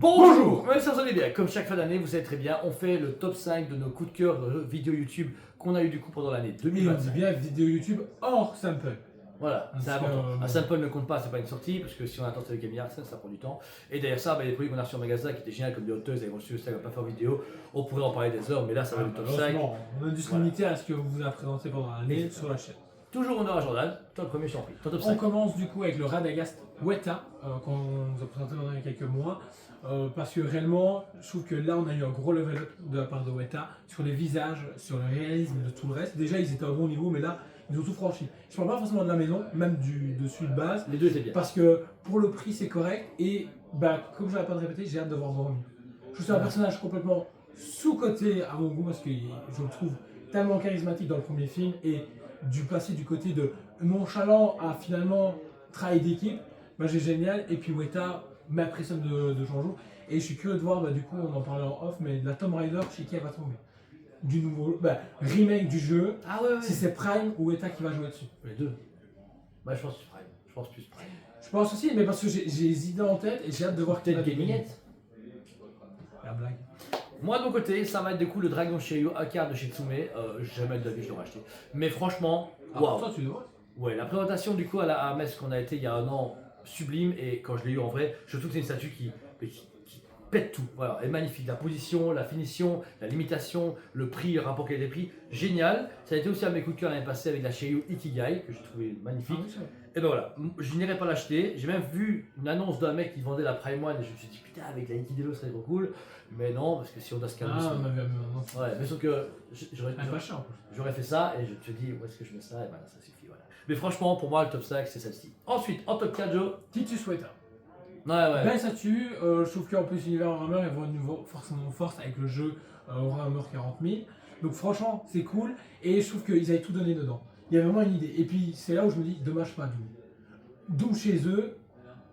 Bonjour, ouais, ça vous allez bien. Comme chaque fin d'année, vous savez très bien, on fait le top 5 de nos coups de cœur de vidéos YouTube qu'on a eu du coup pendant l'année Et on 2025. dit bien vidéo YouTube hors sample. Voilà, c'est Parce que, important. bon. Un sample ne compte pas, c'est pas une sortie, parce que si on attend avec Camille Arsène, ça prend du temps. Et derrière ça, les produits qu'on a reçus en magasin qui étaient géniaux, comme des hot-toys, et reçus, ça va pas faire vidéo, on pourrait en parler des heures, mais là ça va être le top 5. Malheureusement, on a dû se limiter à ce que vous a présenté pendant l'année Exactement. sur la chaîne. Toujours honneur à Jordan, toi le premier, je t'en prie. Ton top On 5. commence du coup avec le Radagast Weta qu'on nous a présenté pendant il y a quelques mois. Parce que réellement, je trouve que là on a eu un gros level up de la part de Weta sur les visages, sur le réalisme de tout le reste. Déjà ils étaient à un bon niveau, mais là ils ont tout franchi. Je parle pas forcément de la maison, même de celui de base. Les deux étaient bien. Parce que pour le prix c'est correct et comme je n'arrête pas de répéter, j'ai hâte de voir Boromir. Je trouve que c'est un personnage complètement sous-coté à mon goût parce que je le trouve tellement charismatique dans le premier film et du passé du côté de nonchalant à finalement travail d'équipe, j'ai génial. Et puis Weta m'impressionne de jour en jour et je suis curieux de voir, du coup on en parlait en off, mais la Tomb Raider chez qui elle va tomber. Du nouveau remake du jeu, Ah ouais, si c'est Prime ou Weta qui va jouer dessus. Les deux. Bah je pense plus Prime. Je pense plus Prime. Je pense aussi, mais parce que j'ai les idées en tête et j'ai hâte de voir Peut-être qui va Gamingette. La blague. Moi de mon côté, ça va être du coup le Dragon Shiryu Akar de Shitsume. Jamais de la vie je l'aurais acheté. Mais franchement, waouh. Toi tu dois. Ouais, la présentation du coup à Metz qu'on a été il y a un an, sublime. Et quand je l'ai eu en vrai, je trouve que c'est une statue qui pète tout. Voilà, elle est magnifique. La position, la finition, la limitation, le prix, le rapport qualité prix, génial. Ça a été aussi un de mes coups de cœur l'année passée avec la Shiryu Ikigai que j'ai trouvé magnifique. Et ben voilà, je n'irai pas l'acheter. J'ai même vu une annonce d'un mec qui vendait la Prime One et je me suis dit putain avec la Ikidelo ça serait trop cool. Mais non, parce que si on doit se calmer. On avait un Ouais, mais sauf que j'aurais fait ça et je te dis où est-ce que je mets ça et ben ça suffit voilà. Mais franchement pour moi le top 5 c'est celle-ci. Ensuite en top 4 Joe. Titus Weta. Ouais. Belle statue, je trouve qu'en plus l'univers Warhammer ils vont de nouveau forcément force avec le jeu Warhammer 40 000. Donc franchement c'est cool et je trouve qu'ils avaient tout donné dedans. Il y a vraiment une idée. Et puis c'est là où je me dis dommage pas Doom. Doom chez eux,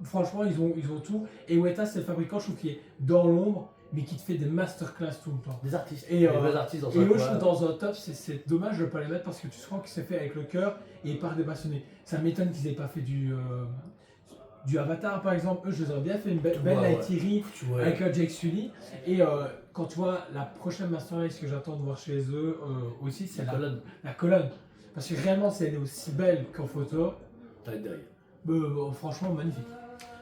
franchement ils ont tout. Et Weta c'est le fabricant je trouve qui est dans l'ombre mais qui te fait des masterclass tout le temps. Des artistes. Et, des vrais artistes dans et eux, je trouve dans un top, c'est dommage de ne pas les mettre parce que tu sens que c'est fait avec le cœur et par des passionnés. Ça m'étonne qu'ils n'aient pas fait du Avatar par exemple. Eux, je les aurais bien fait une belle Lightyear avec Jake Sully. Et quand tu vois la prochaine Master Race que j'attends de voir chez eux aussi, c'est la colonne. Parce que réellement, si elle est aussi belle qu'en photo, ça va être derrière. Franchement, magnifique.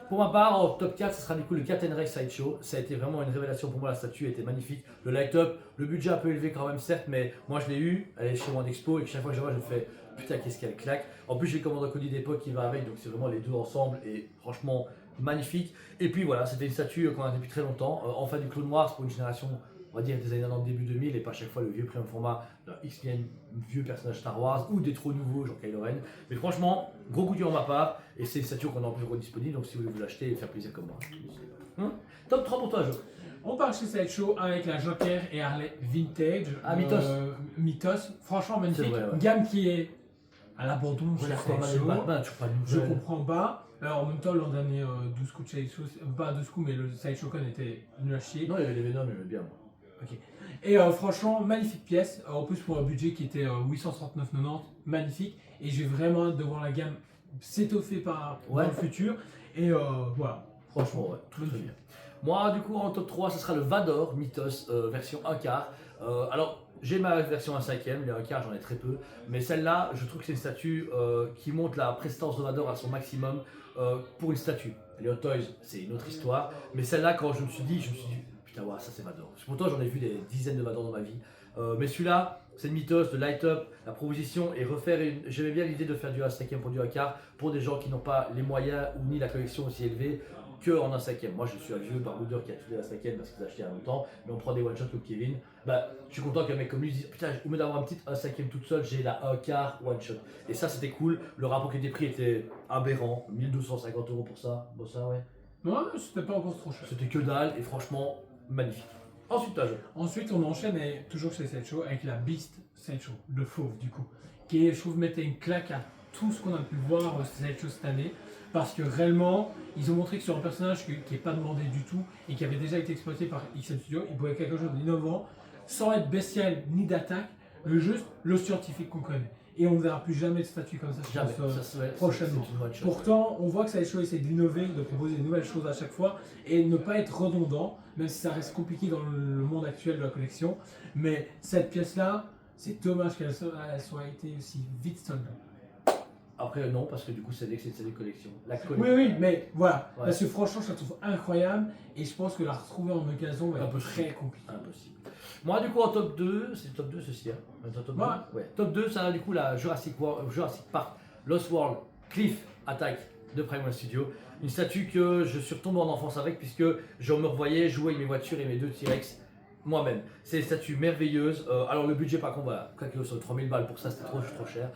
Pour ma part, en top 4, ce sera du coup le Captain Rex Sideshow. Ça a été vraiment une révélation pour moi, la statue était magnifique. Le light-up, le budget un peu élevé quand même, certes, mais moi je l'ai eu, elle est chez moi en expo et chaque fois que je vois, je me fais putain, qu'est-ce qu'elle claque. En plus, j'ai le commandant Cody d'époque qui va avec, donc c'est vraiment les deux ensemble et franchement magnifique. Et puis voilà, c'était une statue qu'on a depuis très longtemps. Enfin, du Clone Wars pour une génération, on va dire des années 90, début 2000, et pas chaque fois le vieux premium format d'un vieux personnage Star Wars ou des trop nouveaux, genre Kylo Ren. Mais franchement, gros coup de cœur de ma part, et c'est une statue qu'on a en plus disponible, donc si vous voulez vous l'acheter et faire plaisir comme moi. Top 3 pour toi, Jo. On part chez Sideshow avec la Joker et Harley Vintage. Mythos. Franchement magnifique. Vrai, ouais. Gamme qui est à l'abandon chez Sideshow. Je comprends pas. Alors, en même temps, l'an dernier, 12 coups de Sideshow, pas 12 coups, mais le Sideshow Con était nul à chier. Non, il y avait les Venom, il bien. Ok. Et franchement, magnifique pièce. En plus, pour un budget qui était 839,90, magnifique. Et j'ai vraiment hâte de voir la gamme s'étoffer dans le futur. Et voilà. Franchement, ouais, tout très bien. Moi, du coup, en top 3, ce sera le Vador Mythos version 1 quart. Alors, j'ai ma version 1/5, les 1 quart, j'en ai très peu. Mais celle-là, je trouve que c'est une statue qui montre la prestance de Vador à son maximum pour une statue. Les Hot Toys, c'est une autre histoire. Mais celle-là, quand je me suis dit, putain, ouais, ça c'est Vador. Pourtant, j'en ai vu des dizaines de Vador dans ma vie. Mais celui-là, c'est le Mythos, de light-up, la proposition et refaire une. J'aimais bien l'idée de faire du 1/5 pour du 1 quart pour des gens qui n'ont pas les moyens ou ni la collection aussi élevée que en 1/5. Moi, je suis un vieux baroudeur qui a tous les 1/5 parce qu'il a acheté il y a longtemps, mais on prend des one-shots comme Kevin. Je suis content qu'un mec comme lui dise putain, au lieu d'avoir un petit 1/5 toute seule, j'ai la 1 quart one-shot. Et ça, c'était cool. Le rapport qui était pris était aberrant, 1250 € pour ça. Bon, ça, ouais. Non, c'était pas encore trop cher. C'était que dalle et franchement magnifique. Ensuite, on enchaîne toujours chez Sideshow avec la Beast Sideshow, le fauve du coup, qui je trouve mettait une claque à tout ce qu'on a pu voir chez Sideshow cette année, parce que réellement, ils ont montré que sur un personnage qui n'est pas demandé du tout et qui avait déjà été exploité par XM Studio, il pouvait quelque chose d'innovant, sans être bestial ni d'attaque, juste le scientifique qu'on connaît. et on ne verra plus jamais de statue comme ça, je Jamais. pense, Ça, prochainement. c'est une one shot. Pourtant, on voit que Sideshow essaie d'innover, de proposer de nouvelles choses à chaque fois et ne pas être redondant, même si ça reste compliqué dans le monde actuel de la collection. Mais cette pièce-là, c'est dommage qu'elle soit été aussi vite sold. Après, non, parce que du coup, c'est des collections. La Oui, oui, mais voilà. Ouais. Parce que franchement, je la trouve incroyable et je pense que la retrouver en occasion va être Impossible. très compliqué. Impossible. Moi, du coup, en top 2, c'est le top 2 ceci. Hein. Top 2. Ouais. Ouais. Top 2, ça a du coup la Jurassic Park Lost World Cliff Attack de Primal Studio. Une statue que je suis retombé en enfance avec, puisque je me revoyais jouer avec mes voitures et mes 2 T-Rex moi-même. C'est une statue merveilleuse. Alors, le budget, par contre, voilà, claqué sur 3000 balles pour ça, c'était trop cher.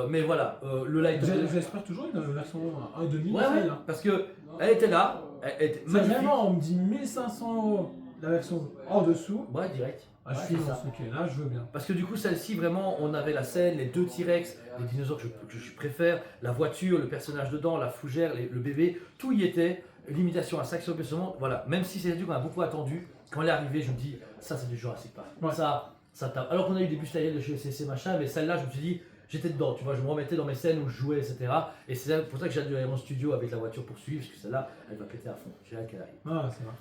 Mais voilà, le light. J'espère toujours une version 1.5. Ouais, ouais, parce que elle était là, elle était C'est magnifique. vraiment, on me dit 1500 € la version en dessous. Ouais, direct. Ah, je Ouais, suis c'est dans ça. ce ok, là je veux bien. Parce que du coup, celle-ci, vraiment, on avait la scène, les 2 T-Rex, les dinosaures que je préfère, la voiture, le personnage dedans, la fougère, le bébé, tout y était. Limitation à 5 seulement. Voilà, même si c'est un truc qu'on a beaucoup attendu, quand elle est arrivée, je me dis, ça c'est du Jurassic Park. Ouais. Ça tape. Alors qu'on a eu des bus de chez CC machin, mais celle-là, je me suis dit, j'étais dedans, tu vois, je me remettais dans mes scènes où je jouais, etc. Et c'est pour ça que j'ai hâte d'aller en studio avec la voiture pour suivre, parce que celle-là, elle va péter à fond. J'ai hâte qu'elle arrive. Ah, c'est vrai.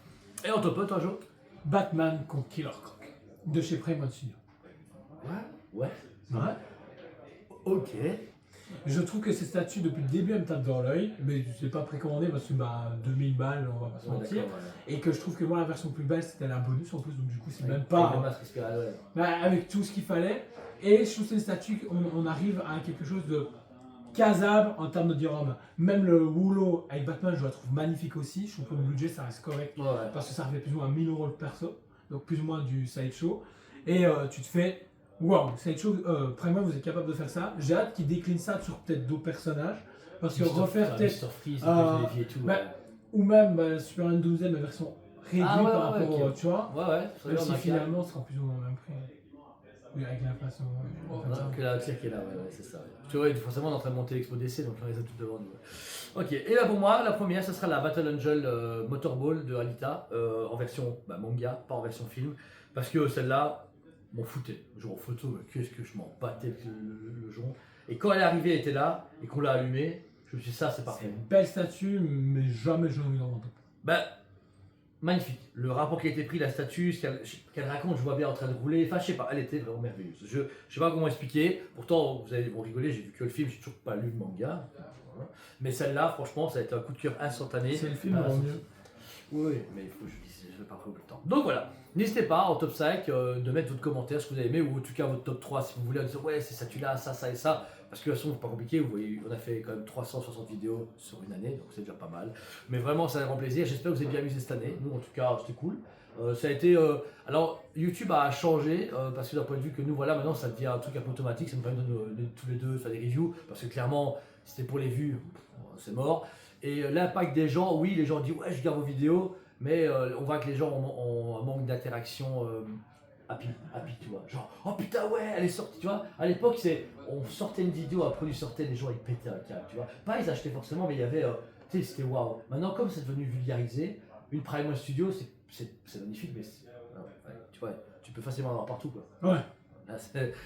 Et en top 1, toi, Jo? Batman contre Killer Croc de chez Primal Studio. Ouais. Ouais. Ok. Je trouve que ces statues depuis le début elles me tapent dans l'œil, mais je ne l'ai pas précommandé parce que 2000 balles, on va pas se Ouais, mentir. d'accord, ouais. Et que je trouve que moi la version plus belle c'était la bonus en plus, donc du coup c'est même Avec pas le masque respiral, ouais. avec tout ce qu'il fallait. Et je trouve que c'est une statue qu'on arrive à quelque chose de casable en termes de diorama. Même le Woolo avec Batman je la trouve magnifique aussi, je trouve que le budget ça reste correct Ouais. parce que ça fait plus ou moins 1000 € le perso, donc plus ou moins du sideshow. Et tu te fais waouh, sideshow, Primal vous êtes capable de faire ça. J'ai hâte qu'ils déclinent ça sur peut-être d'autres personnages parce que refaire peut-être. Mr. Freeze, Euh, et tout. bah, ou même Super Nintendo mais version réduite Ah ouais, par ouais, rapport ok. au. Tu vois, Ouais, même si on a finalement ce sera plus ou moins le même prix. Oui, avec l'inflation. que la tire qui est là, ouais, c'est ça. Ouais. Tu vois, forcément, on est en train de monter l'expo DC, donc on les a toutes devant nous. Ouais. Ok, et là pour moi, la première, ce sera la Battle Angel Motorball de Alita, en version manga, pas en version film, parce que celle-là, m'en foutait. Genre en photo, qu'est-ce que je m'en battais le jonc. Et quand elle est arrivée, elle était là, et qu'on l'a allumée, je me suis dit, ça, c'est C'est parfait. une belle statue, mais jamais je l'ai vu dans mon top. Ben, magnifique. Le rapport qui a été pris, la statue, ce qu'elle raconte, je vois bien en train de rouler. Enfin, je sais pas, elle était vraiment merveilleuse. Je sais pas comment expliquer. Pourtant, vous allez rigoler, j'ai vu que le film, j'ai toujours pas lu le manga. Voilà. Mais celle-là, franchement, ça a été un coup de cœur instantané. C'est le film Ah, en mieux. Oui, mais il faut que je vais pas prendre le temps. Donc voilà, n'hésitez pas en top 5 de mettre votre commentaire, ce que vous avez aimé, ou en tout cas votre top 3 si vous voulez, en disant ouais, c'est ça, tu l'as, ça et ça. Parce que de toute façon, c'est pas compliqué, vous voyez, on a fait quand même 360 vidéos sur une année, donc c'est déjà pas mal. Mais vraiment, ça a grand plaisir. J'espère que vous avez bien amusé cette année. Nous, en tout cas, c'était cool. Ça a été. Alors, YouTube a changé parce que d'un point de vue que nous, voilà, maintenant ça devient un truc un peu automatique. Ça nous permet de tous les deux faire des reviews parce que clairement, c'était pour les vues, c'est mort. Et l'impact des gens, oui, les gens disent ouais, je regarde vos vidéos, mais on voit que les gens ont un manque d'interaction. Happy, tu vois. Genre, oh putain, ouais, elle est sortie, tu vois. À l'époque, on sortait une vidéo, un produit sortait, les gens ils pétaient un câble, tu vois. Pas ils achetaient forcément, mais il y avait, tu sais, c'était waouh. Maintenant, comme c'est devenu vulgarisé, une Primal Studio, c'est magnifique, mais ouais, tu vois, tu peux facilement en avoir partout, quoi. Ouais. Là,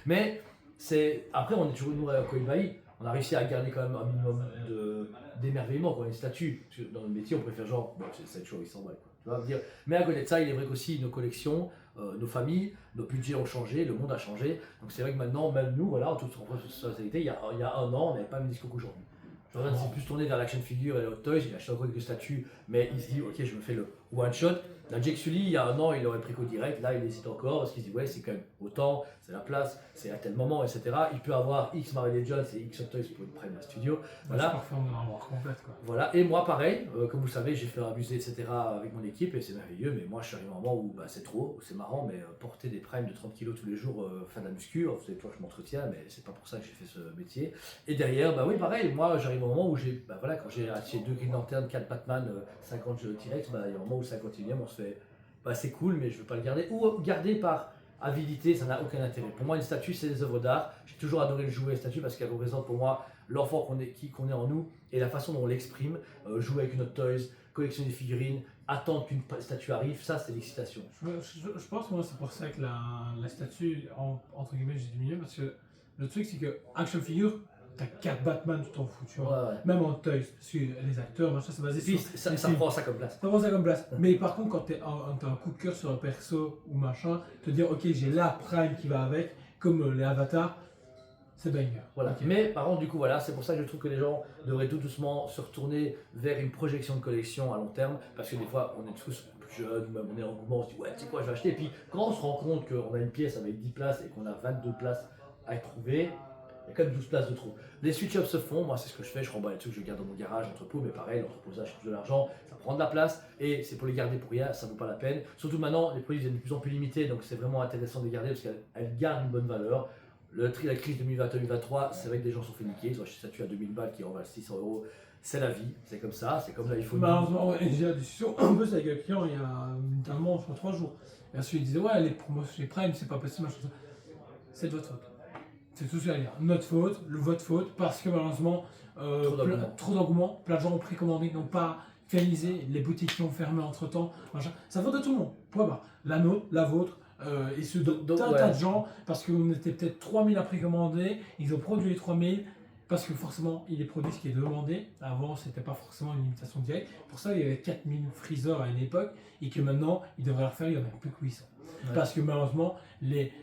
mais après, on est toujours nous à Koibai, on a réussi à garder quand même un minimum d'émerveillement, quoi, une statue. Parce que dans le métier, on préfère genre, bon, c'est cette chose, ils s'en balles, quoi. Tu vois, dire. Mais à côté de ça, il est vrai qu'aussi nos collections, nos familles, nos budgets ont changé, le monde a changé. Donc c'est vrai que maintenant, même nous, voilà, en toute sincérité, il y a un an, on n'avait pas le même discours qu'aujourd'hui. Jordan s'est plus tourné vers l'action figure et le hot toys, il a acheté encore quelques statues, mais il se dit, ok, je me fais le one shot. La Jake Sully, il y a un an, il aurait pris qu'au direct, là il hésite encore parce qu'il se dit, ouais, c'est quand même autant, c'est la place, c'est à tel moment, etc. Il peut avoir X Marvel Legends et X Hot Toys pour une Prime Studio. Voilà. Voilà. C'est parfait, on en a avoir complète, quoi. Voilà, et moi pareil, comme vous le savez, j'ai fait un musée, etc. avec mon équipe et c'est merveilleux, mais moi je suis arrivé à un moment où c'est trop, c'est marrant, mais porter des primes de 30 kg tous les jours, faire de la muscu, vous savez, toi je m'entretiens, mais c'est pas pour ça que j'ai fait ce métier. Et derrière, bah oui, pareil, moi j'arrive au moment où voilà, quand j'ai acheté 2 Green Lantern, 4 Batman, 50 T-Rex, il y a un moment où le 51e, on se fait, c'est cool, mais je veux pas le garder, ou garder par avidité, ça n'a aucun intérêt. Pour moi, une statue, c'est des œuvres d'art. J'ai toujours adoré le jouer, statue, parce qu'elle représente pour moi l'enfant qu'on est en nous et la façon dont on l'exprime. Jouer avec une Hot Toys, collectionner des figurines, attendre qu'une statue arrive, ça c'est l'excitation. Je pense, moi, c'est pour ça que la statue, entre guillemets, j'ai diminué parce que le truc c'est que action figure, t'as 4 Batman, tu t'en fous, tu vois. Ouais. Même en Toys, parce que les acteurs, machin, c'est basé Et puis, sur. ça prend ça comme place. Ça prend ça comme place. Mais par contre, quand t'as un coup de cœur sur un perso ou machin, te dire ok, j'ai la prime qui va avec, comme les avatars, c'est banger. Voilà. Ok. Mais par contre, du coup, voilà, c'est pour ça que je trouve que les gens devraient tout doucement se retourner vers une projection de collection à long terme, parce que des fois, on est tous plus jeunes, ou même on est en mouvement, on se dit ouais, tu sais quoi, je vais acheter. Et puis quand on se rend compte qu'on a une pièce avec 10 places et qu'on a 22 places à trouver, il y a quand même 12 places de trop. Les switch-ups se font, moi c'est ce que je fais, je remballe les trucs, je garde dans mon garage, entrepôt, mais pareil, l'entreposage coûte de l'argent, ça prend de la place et c'est pour les garder pour rien, ça vaut pas la peine. Surtout maintenant, les produits deviennent de plus en plus limités, donc c'est vraiment intéressant de les garder parce qu'elles gardent une bonne valeur. La crise 2020-2023, c'est vrai que des gens sont fait niquer, ils ont acheté une statue à 2000 balles qui en valent 600 euros. C'est la vie, c'est comme ça, c'est comme l'iPhone. Malheureusement, ouais, j'ai eu la discussion un peu avec un client il y a notamment, je crois, 3 jours. Et ensuite, il disait ouais, les promotions, les primes, c'est pas possible, machin, ça. C'est de votre faute. C'est tout ce que j'allais dire. Notre faute, votre faute, parce que malheureusement, trop d'engouement, plein de gens ont précommandé, n'ont pas finalisé, les boutiques qui ont fermé entre temps, machin. Ça faute de tout le monde. Point barre. La nôtre, la vôtre, et ceux d'un tas de gens, parce qu'on était peut-être 3000 à précommander, ils ont produit les 3000, parce que forcément, il est produit ce qui est demandé. Avant, c'était pas forcément une limitation directe. Pour ça, il y avait 4000 freezers à une époque, et que maintenant, ils devraient le refaire, il n'y en a plus que 800. Ouais. Parce que malheureusement, les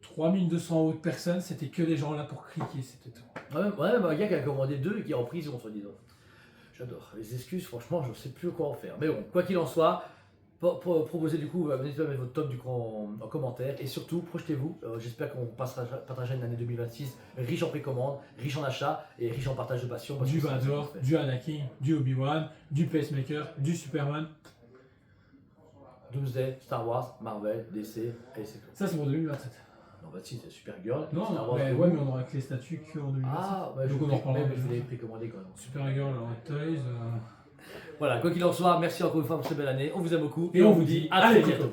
3200 autres personnes, c'était que des gens là pour cliquer, c'était tout. Ouais, même un gars qui a commandé 2 et qui est en prison, soi-disant. J'adore. Les excuses, franchement, je ne sais plus quoi en faire. Mais bon, quoi qu'il en soit, proposez du coup, n'hésitez pas à mettre votre top du coup en commentaire. Et surtout, projetez-vous. J'espère qu'on partagera une année 2026 riche en précommande, riche en achat et riche en partage de passion. Du Vador, du Anakin, du Obi-Wan, du Pacemaker, du Superman. Doomsday, Star Wars, Marvel, DC, et c'est tout. Ça, c'est pour 2027. Non, bah si, c'est Supergirl. Non, Star Wars, mais ouais, mais on aura que les statuts qu'en 2027. Ah, bah, Donc on en reparlera. mais je vais les précommander quand même. Supergirl, Toys. Voilà, quoi qu'il en soit, merci encore une fois pour cette belle année. On vous aime beaucoup Et on vous dit à très bientôt.